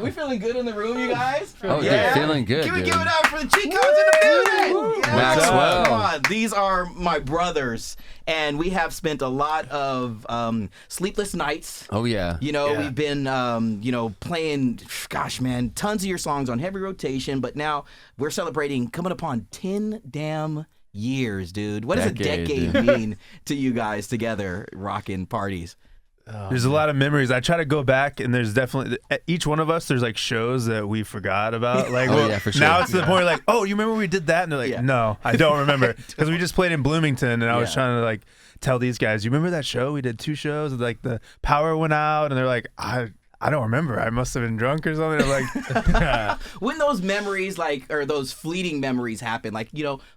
We feeling good in the room, you guys? Oh, yeah. Dude, feeling good. Can we give it up for the Cheat Codes in the building? Yeah. Maxwell. Come on. These are my brothers, and we have spent a lot of sleepless nights. Oh, yeah. We've been, playing, gosh, man, tons of your songs on heavy rotation, but now we're celebrating coming upon 10 damn years, dude. What does a decade mean to you guys together rocking parties? There's a lot of memories. I try to go back, and there's definitely each one of us. There's like shows that we forgot about. Like, for sure. Now it's to the point like, oh, you remember we did that? And they're like, no, I don't remember because we just played in Bloomington, and I was trying to like tell these guys, you remember that show? We did 2 shows. And, like the power went out, and they're like, I don't remember. I must have been drunk or something. I'm like, when those memories, or those fleeting memories happen,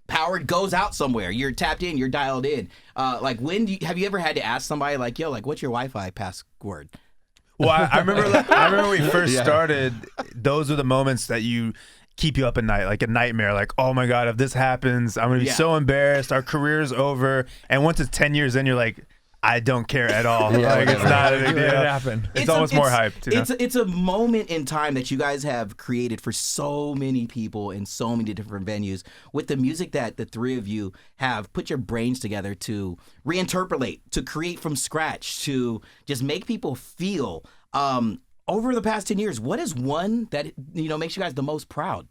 power goes out somewhere. You're tapped in. You're dialed in. Have you ever had to ask somebody what's your Wi-Fi password? Well, I remember. I remember when we first started. Those were the moments that you keep you up at night, like a nightmare. Like, oh my God, if this happens, I'm gonna be so embarrassed. Our career's over. And once it's 10 years in, you're like, I don't care at all. It's not a big deal. It happened. It's almost more hyped. It's a moment in time that you guys have created for so many people in so many different venues with the music that the three of you have put your brains together to reinterpolate, to create from scratch, to just make people feel. Over the past 10 years, what is one that makes you guys the most proud?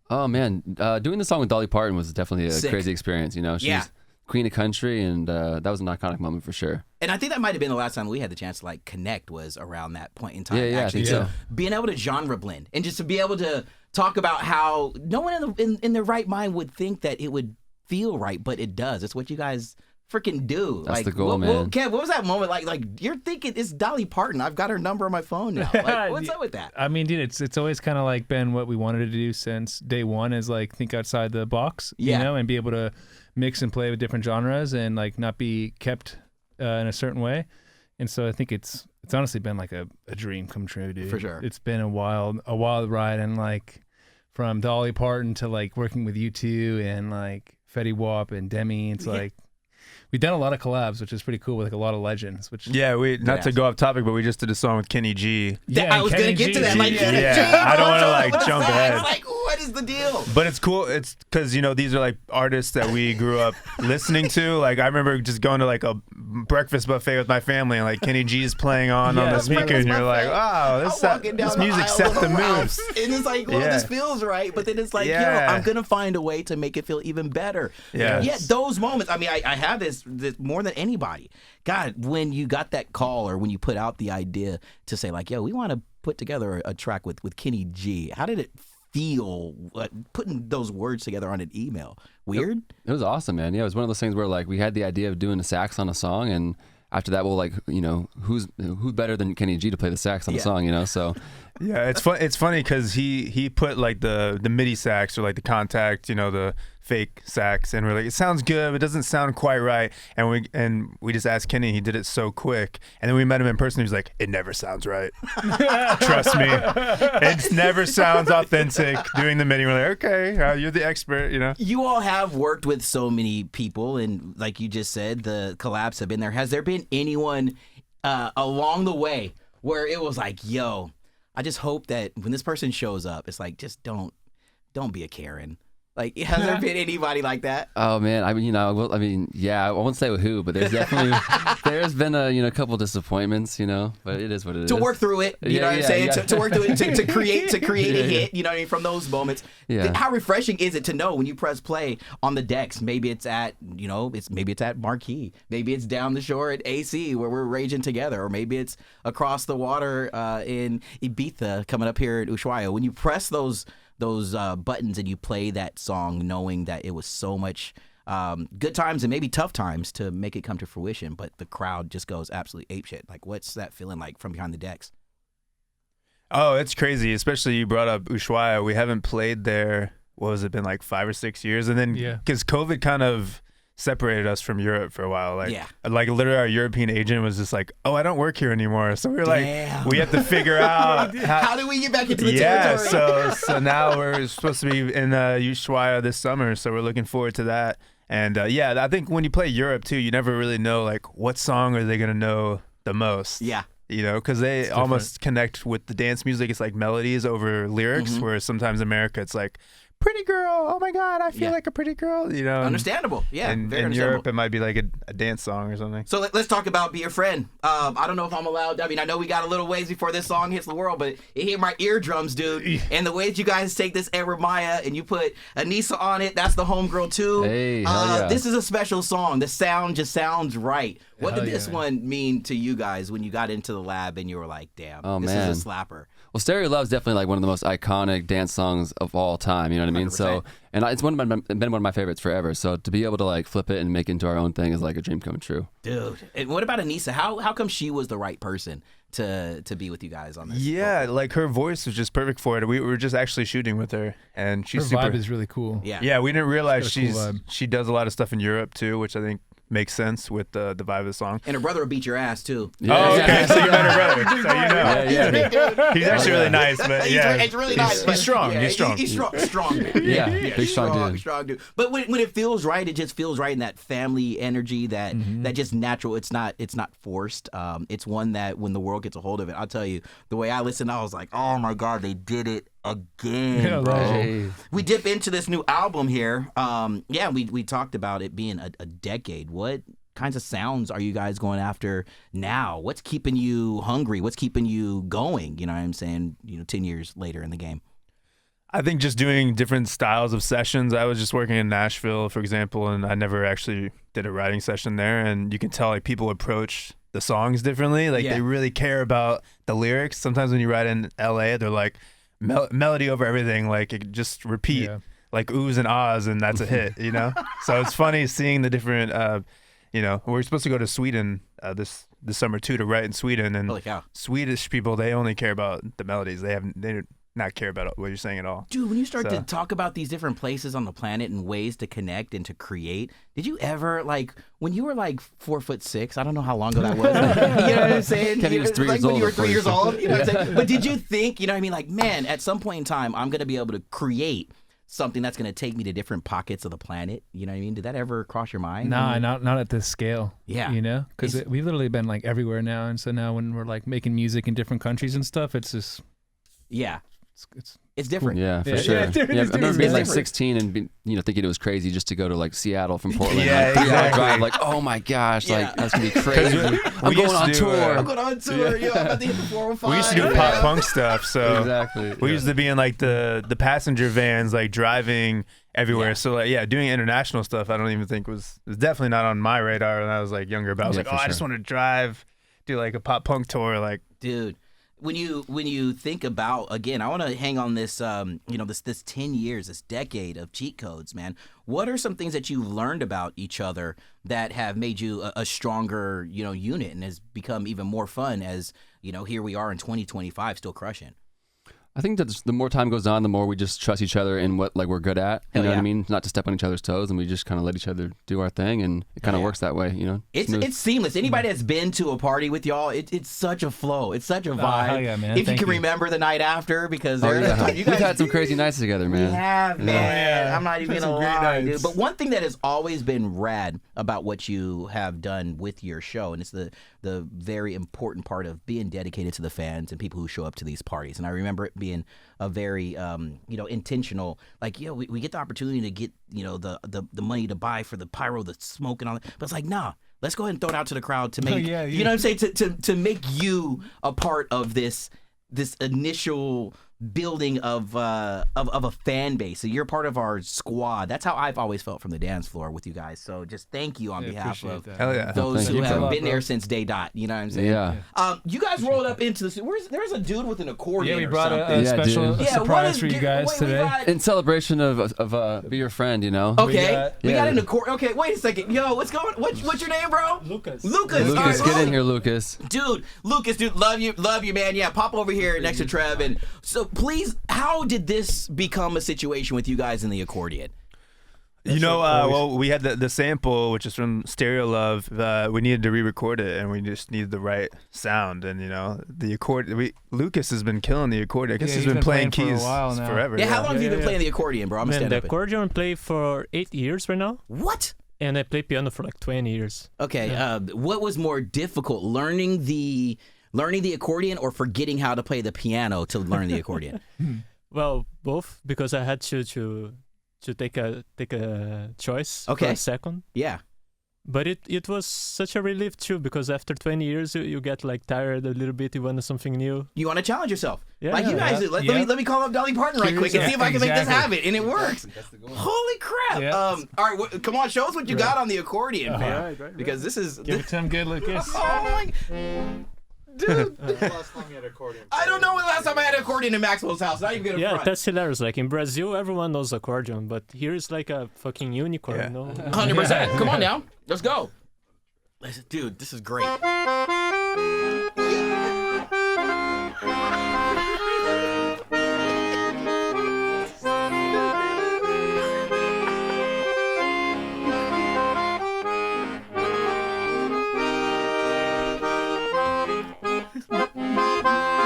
Oh man, doing the song with Dolly Parton was definitely a crazy experience. She's Queen of Country, and that was an iconic moment for sure. And I think that might have been the last time we had the chance to connect was around that point in time. Yeah, actually. I think so. Being able to genre blend and just to be able to talk about how no one in their right mind would think that it would feel right, but it does. It's what you guys freaking do. That's the goal, man. Kev, what was that moment like you're thinking it's Dolly Parton. I've got her number on my phone now. What's up with that? I mean, dude, it's always kind of been what we wanted to do since day one is think outside the box, and be able to mix and play with different genres and not be kept in a certain way. And so I think it's honestly been a dream come true, dude. For sure. It's been a wild ride, and from Dolly Parton to working with U2 and Fetty Wap and Demi. It's we've done a lot of collabs, which is pretty cool with a lot of legends. Which we not to go off topic, but we just did a song with Kenny G. I was gonna get to that. I don't want to jump ahead. What is the deal? But it's cool. It's because these are artists that we grew up listening to. I remember just going to a breakfast buffet with my family, and Kenny G's playing on the speaker, and you're like, wow, this music set the moves. And it's this feels right, but then it's I'm gonna find a way to make it feel even better. Yeah. Yet those moments. I mean, I have this more than anybody. God, when you got that call or when you put out the idea to say we want to put together a track with Kenny G, how did it feel putting those words together on an email? Weird? It was awesome, man. Yeah, it was one of those things where we had the idea of doing a sax on a song, and after that who's better than Kenny G to play the sax on a song, so yeah, it's funny because he put the MIDI sax or the contact, the fake sax, and we're like, it sounds good, but it doesn't sound quite right, and we just asked Kenny. He did it so quick, and then we met him in person. He was like, it never sounds right. Trust me, it never sounds authentic doing the MIDI. We're like, okay, you're the expert. You all have worked with so many people, and like you just said, the collabs have been there. Has there been anyone along the way where it was yo, I just hope that when this person shows up, it's just don't be a Karen. Has there been anybody like that? Oh man, I mean, I won't say who, but there's definitely there's been a couple disappointments, but it is what it is. To work through it, you know what I'm saying? To work through it, to create a hit, you know what I mean? From those moments, how refreshing is it to know when you press play on the decks? Maybe it's at maybe it's at Marquee, maybe it's down the shore at AC where we're raging together, or maybe it's across the water in Ibiza coming up here at Ushuaia. When you press those buttons and you play that song knowing that it was so much good times and maybe tough times to make it come to fruition, but the crowd just goes absolutely apeshit. What's that feeling like from behind the decks? Oh, it's crazy. Especially you brought up Ushuaia. We haven't played there. What has it been 5 or 6 years? And then because COVID kind of separated us from Europe for a while. Literally our European agent was just oh, I don't work here anymore. So we were we have to figure out how do we get back into the territory? So now we're supposed to be in Ushuaia this summer. So we're looking forward to that. And I think when you play Europe too, you never really know what song are they going to know the most. Yeah. You know, because they almost connect with the dance music. It's like melodies over lyrics, whereas sometimes in America it's like, pretty girl, oh my God, I feel like a pretty girl, you know. Understandable, yeah. And very in understandable. Europe, it might be like a dance song or something. So let's talk about Be a Friend. I don't know if I'm allowed. I mean, I know we got a little ways before this song hits the world, but it hit my eardrums, dude. And the way that you guys take this Edward Maya and you put Anissa on it, that's the homegirl too. Hey, hell yeah. This is a special song. The sound just sounds right. What Hell did this yeah. one mean to you guys when you got into the lab and you were like, damn, this is a slapper? Well, Stereo Love is definitely like one of the most iconic dance songs of all time. You know what I mean? 100%. So, and it's been one of my favorites forever. So to be able to like flip it and make it into our own thing is like a dream come true. Dude, and what about Anissa? How come she was the right person to be with you guys on this? Yeah, like her voice was just perfect for it. We were just actually shooting with her, and she's Her super. vibe is really cool. Yeah. We didn't realize She's got a cool she does a lot of stuff in Europe too, which I think makes sense with the vibe of the song. And her brother will beat your ass too. Oh, okay. So you met her brother. So you know. Yeah. He's actually really nice, but He's really nice. He's strong. Yeah, He's strong. He's strong. Dude. Yeah, big strong dude. Strong dude. But when it feels right, it just feels right in that family energy, that just natural. It's not forced. It's one that when the world gets a hold of it, I'll tell you, the way I listened, I was like, oh my God, they did it again, Yeah, bro. Hey. We dip into this new album here. We talked about it being a decade. What kinds of sounds are you guys going after now? What's keeping you hungry? What's keeping you going? You know what I'm saying? 10 years later in the game. I think just doing different styles of sessions. I was just working in Nashville, for example, and I never actually did a writing session there. And you can tell like people approach the songs differently. Like they really care about the lyrics. Sometimes when you write in LA, they're like melody over everything. Like it just repeat like oohs and ahs, and that's a hit, you know? So it's funny seeing the different, we're supposed to go to Sweden this summer too to write in Sweden. And Holy cow. Swedish people, they only care about the melodies. They do not care about what you're saying at all. Dude, when you start to talk about these different places on the planet and ways to connect and to create, did you ever, like, when you were like 4'6", I don't know how long ago that was. You know what I'm saying? Kenny was 3 years when old you were before 3 you years said old. You know what I'm saying? But did you think, you know what I mean? Like, man, at some point in time, I'm going to be able to create something that's going to take me to different pockets of the planet. You know what I mean? Did that ever cross your mind? Nah, not at this scale. Yeah. You know? Because we've literally been like everywhere now. And so now when we're like making music in different countries and stuff, it's just... Yeah. It's different. Yeah, for Yeah, sure. yeah, I remember being like different. 16 and thinking it was crazy just to go to like Seattle from Portland. Yeah, like 3 hour exactly. drive. Like, oh my gosh, like that's gonna be crazy. I'm we going used on to do, tour. I'm going on tour. Yo, I'm about to hit the 405. We used to do pop punk stuff, so Exactly. we used to be in like the passenger vans, like driving everywhere. Yeah. So like doing international stuff, I don't even think was definitely not on my radar when I was like younger. But I was Yeah, like, for I just sure. want to drive, do like a pop punk tour, like. Dude, when you think about, again, I want to hang on this this 10 years, this decade of cheat codes, man. What are some things that you've learned about each other that have made you a stronger unit and has become even more fun as here we are in 2025 still crushing? I think that the more time goes on, the more we just trust each other in what like we're good at. You Hell know what yeah. I mean? Not to step on each other's toes, and we just kind of let each other do our thing, and it kind of works that way. You know? It's seamless. Anybody that's been to a party with y'all, it's such a flow. It's such a vibe. hell yeah, man. If you Thank can you. remember the night after, because Oh, there yeah. you guys We've had some crazy nights together, man. We have, man. I'm not even Had gonna some great lie, dude. nights. But one thing that has always been rad about what you have done with your show, and it's the very important part of being dedicated to the fans and people who show up to these parties. And I remember it being a very intentional, like, we get the opportunity to get the money to buy for the pyro, the smoke and all that, but it's like, nah, let's go ahead and throw it out to the crowd to make you know what I'm saying, to make you a part of this initial building of a fan base. So you're part of our squad. That's how I've always felt from the dance floor with you guys. So just thank you on behalf of Hell yeah. those Thank who you. have Thanks a been lot, there bro. since day dot. You know what I'm saying? Yeah. You guys rolled up into the there's a dude with an accordion. Yeah, we or brought something. a Yeah, special dude. Yeah, what surprise is- for you guys wait, we today. got- In celebration of Be Your Friend, you know? Okay, we got Yeah. an accordion. Okay, wait a second. Yo, what's going? What's your name, bro? Lucas. Lucas. Lucas, All get right, in here, Lucas. dude. Lucas, dude, love you, man. Yeah, pop over here next to Trev. And so, please, how did this become a situation with you guys in the accordion? Well, we had the sample, which is from Stereo Love. We needed to re-record it, and we just needed the right sound. And the accordion. Lucas has been killing the accordion. I guess he's been playing for a keys while now. forever. Yeah, how long have you been playing the accordion, bro? I'm Man, stand the up. accordion play for 8 years right now, What? and I play piano for like 20 years. Okay, what was more difficult, learning the Learning the accordion or forgetting how to play the piano to learn the accordion? Well, both, because I had to take a choice for a second. Yeah. But it was such a relief too, because after 20 years you get like tired a little bit. You want something new. You want to challenge yourself, Yeah, like you guys do. Let me call up Dolly Parton right quick and see if I can make this happen, and it works. Holy crap! Yeah. All right, come on, show us what you got on the accordion, man. Right. Because this is. Give it to him good, Lucas. Oh my. Dude, Last time you had accordion. I don't know when the last time I had an accordion in Maxwell's house. Not even gonna Yeah, front. that's hilarious. Like in Brazil, everyone knows accordion, but here it's like a fucking unicorn. Yeah. No? 100%. Come on now, let's go. Listen, dude, this is great.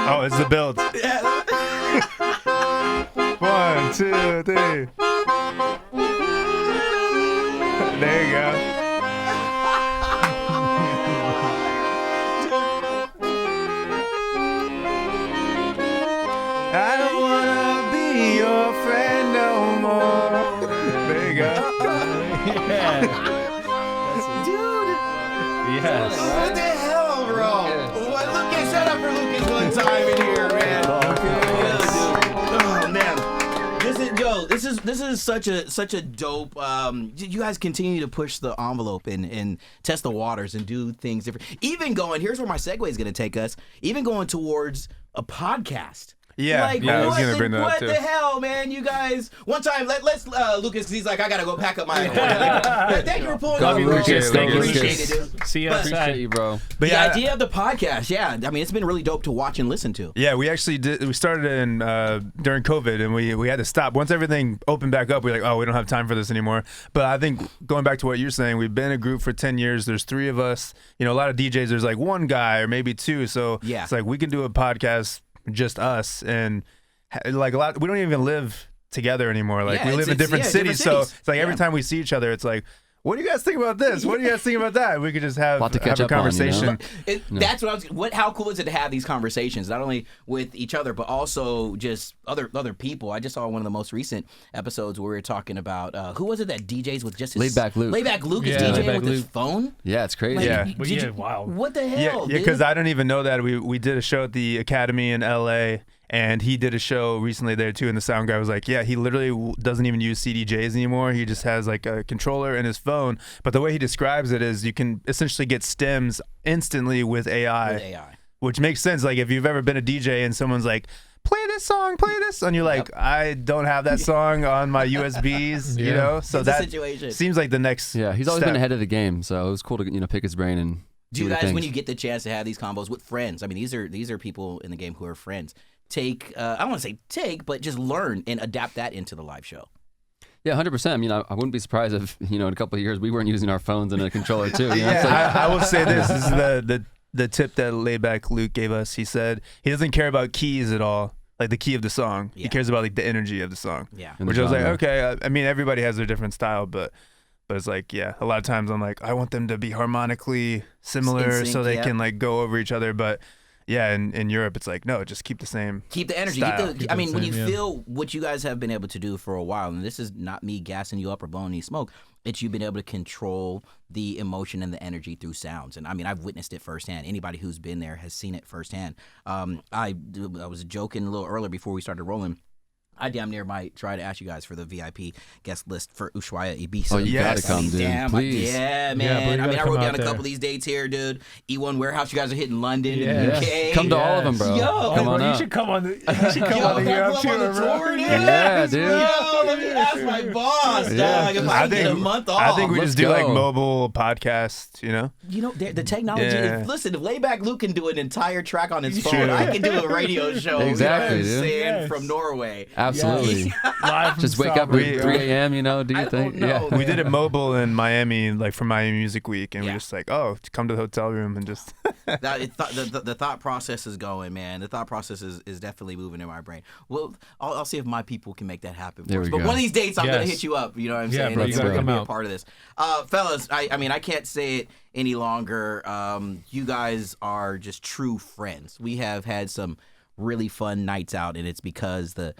Oh, it's the build. 1, 2, 3. There you go. I don't wanna be your friend no more. There you go. Yes. What the hell, bro? What, Lucas, shut up for Lucas one time in here, man. Oh man, this is such a dope. You guys continue to push the envelope and test the waters and do things different. Even going, here's where my segue is going to take us. Even going towards a podcast. Yeah, Like, I was gonna bring that up what too. the hell, man? You guys, one time, let's Lucas, because he's like, I gotta go pack up my accordion. Like, thank you for pulling up, bro. Lucas. Thank you, Appreciate Lucas. it, dude. See you But- outside. Appreciate you, bro. But The yeah, idea of the podcast, yeah, I mean, it's been really dope to watch and listen to. yeah, we actually did. We started in during COVID, and we had to stop once everything opened back up. We're like, oh, we don't have time for this anymore. But I think going back to what you're saying, we've been a group for 10 years. There's 3 of us. You know, a lot of DJs. There's like 1 guy or maybe 2. So Yeah. it's like we can do a podcast just us, and like a lot. We don't even live together anymore. Like Yeah, we live in it's- different yeah, cities. different So cities. it's like every Yeah. time we see each other, it's like, what do you guys think about this? What do you guys think about that? We could just have, Lot to catch have a up on, you know? conversation. That's what I was. How cool is it to have these conversations, not only with each other, but also just other people? I just saw one of the most recent episodes where we were talking about who was it that DJs with just his Laid Back Luke. Laid Back Luke is Yeah, DJing Laid Back with his Luke. phone. Yeah, it's crazy. Like, Yeah. did But you- yeah, wow. What the Yeah, hell? yeah, because I didn't even know that. We did a show at the Academy in LA, and he did a show recently there too. And the sound guy was like, "Yeah, he literally doesn't even use CDJs anymore. He just has like a controller in his phone." But the way he describes it is, you can essentially get stems instantly with AI, with AI. which makes sense. Like if you've ever been a DJ and someone's like, "Play this song, play this," and you're like, "I don't have that song on my USBs," you Yeah. know. So It's a that situation. seems like the next. Yeah, he's always step. been ahead of the game, so it was cool to pick his brain and Do see you what he guys, when thinks. you get the chance to have these combos with friends? I mean, these are people in the game who are friends. Take I don't want to say take, but just learn and adapt that into the live show. Yeah, 100%. I mean, I wouldn't be surprised if in a couple of years we weren't using our phones and a controller too. You know? It's like- Yeah, I will say this. This is the tip that Layback Luke gave us. He said he doesn't care about keys at all, like the key of the song. Yeah. He cares about like the energy of the song. Yeah. And the Which I was like, genre. okay. I mean, everybody has their different style, but it's like, yeah, a lot of times I'm like, I want them to be harmonically similar In sync, so they yeah. can like go over each other. But yeah, in Europe, it's like, no, just keep the same. Keep the energy. Style. I mean, the when same, you yeah. feel what you guys have been able to do for a while, and this is not me gassing you up or blowing any smoke, it's you've been able to control the emotion and the energy through sounds. And I mean, I've witnessed it firsthand. Anybody who's been there has seen it firsthand. I was joking a little earlier before we started rolling. I damn near might try to ask you guys for the VIP guest list for Ushuaia Ibiza. Oh, you Yes. gotta come, dude. Damn, Please. yeah, but man. you I mean, gotta I wrote come down out a couple there. of these dates here, dude. E1 Warehouse, you guys are hitting London Yes. and UK. Come to all of them, Yes. bro. Yo, come on you up. should come on the. You should come Yo, on the can I Europe pull up on tour, the bro. tour, dude? Yeah, dude. Yo, let me ask my boss, Yeah. dog, if I can get a month off. I think we Let's just do like go. mobile podcasts, you know? You know, the technology. Yeah. Listen, if Layback Luke can do an entire track on his phone, Sure. I can do a radio show. Exactly, you know what I'm dude. saying, Yes. from Norway. Absolutely. Live from Just wake up Salford. at 3 a.m., do I your thing. don't know, Yeah. man. We did it mobile in Miami, like for Miami Music Week, and Yeah. we're just like, oh, come to the hotel room and just. The thought process is going, man. The thought process is definitely moving in my brain. Well, I'll see if my people can make that happen for us. But one of these dates, I'm gonna hit you up. You know what I'm saying? Bro, you gotta come out. Be a part of this, fellas. I mean, I can't say it any longer. You guys are just true friends. We have had some really fun nights out, and it's because the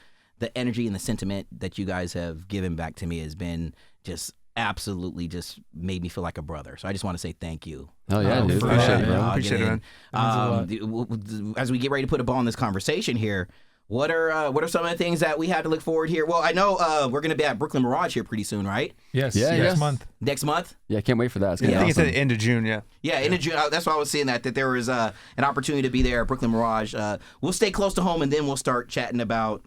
energy and the sentiment that you guys have given back to me has been just absolutely just made me feel like a brother. So I just want to say thank you. Oh yeah, dude. Appreciate it, bro. Appreciate it, man. As we get ready to put a ball in this conversation here, what are some of the things that we have to look forward here? Well, I know we're going to be at Brooklyn Mirage here pretty soon, right? Yes. Yeah. Next month. Next month? Yeah, I can't wait for that. I think it's at the end of June. Yeah. Yeah, end of June. That's why I was saying that there was an opportunity to be there at Brooklyn Mirage. We'll stay close to home, and then we'll start chatting about.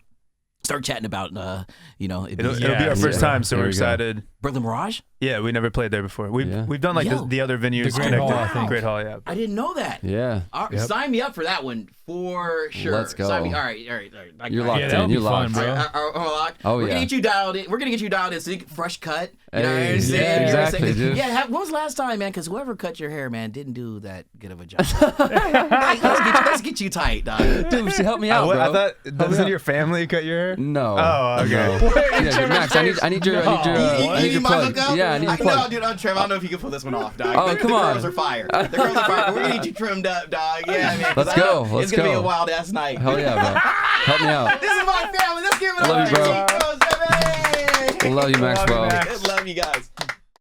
You know, it'll be our first time, so we're excited. Brooklyn Mirage? Yeah, we never played there before. We've done like the other venues. The Great Hall, I think. Great Hall, yeah. I didn't know that. Yeah. Sign me up for that one for sure. Let's go. All right. You're locked in. That'll be You're fun, locked, bro. Oh, we're gonna get you dialed in. We're gonna get you dialed in. So you can fresh cut. You know what I'm saying? Yeah, exactly, dude. Yeah. When was the last time, man? Because whoever cut your hair, man, didn't do that good of a job. let's get you tight, dog. Dude, help me out, bro. I thought doesn't your family cut your hair? No. Oh, okay. No. Yeah, Max, I need your plug. Yeah, I need your plug. No, dude, Trev, I don't know if you can pull this one off, dog. Oh, come on. The girls are fire. The girls are fire. We're gonna get you trimmed up, dog. Yeah, man. Let's go. It's gonna be a wild ass night. Hell yeah, bro. Help me out. This is my family. Let's give it up. Love you, bro. Love you, Max, bro. Love you guys.